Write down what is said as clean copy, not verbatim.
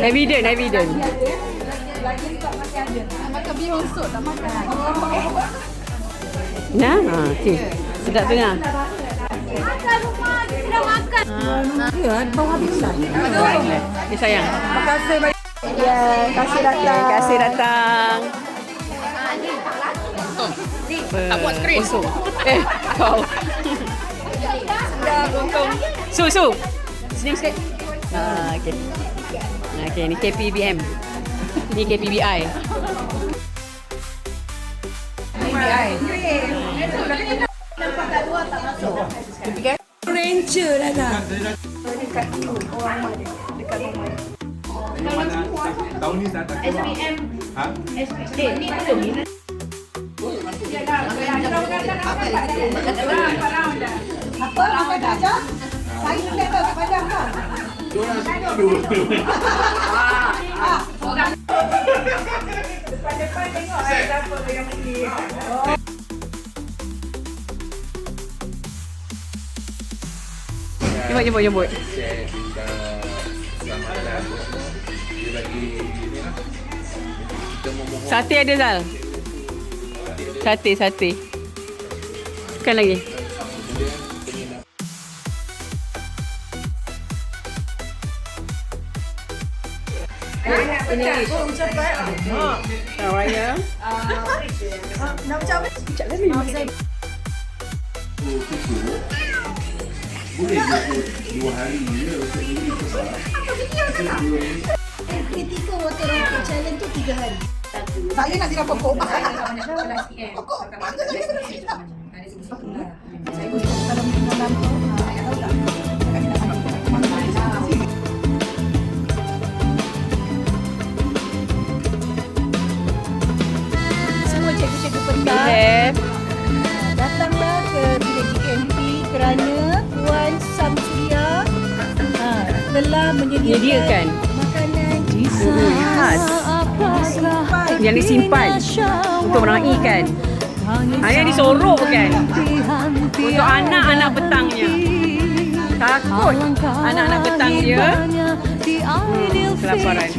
Evident. Lagi tak masih ada. Makan bihun sup tak makan. Nah, okey. Sedap tengah. Makan rumah, kita makan. Ya, bawah pisang. Ni sayang. Terima kasih banyak. Ya, kasih datang. Terima kasih datang. Tak buat skrin. Kosong. Kau. Su. Senyum sikit. Okey. Okey, ni KPBM. Ni KPBI. Ranger lah nak. Tahun ni dah tak SPM. Ha? Apa? Apa dah? Saya nak tahu tak padam kan? Depan tengok siapa yang pilih. Jemput. Share juga selamatkan. Dia lagi ni lah. Kita memohon. Sate ada Zal? Sate. Bukan lagi. Ini ucapan. Raya. Nak ucap apa? Sekejap lagi. Boleh ikut 2 hari je untuk beli sebab Ketika water rocket challenge tu 3 hari. Saya nak siram pokok. Pokok. Mana saya nak siram? Saya boleh kalau dalam tu. Tahu tak? Semua cikgu-cikgu pentas datanglah ke bilik GKMP kerana Puan Samsuria telah menyediakan makanan Khas. Yang disimpan untuk meraihkan. Yang disorok kan. Untuk anak-anak petangnya. Takut anak-anak petang dia kelaparan.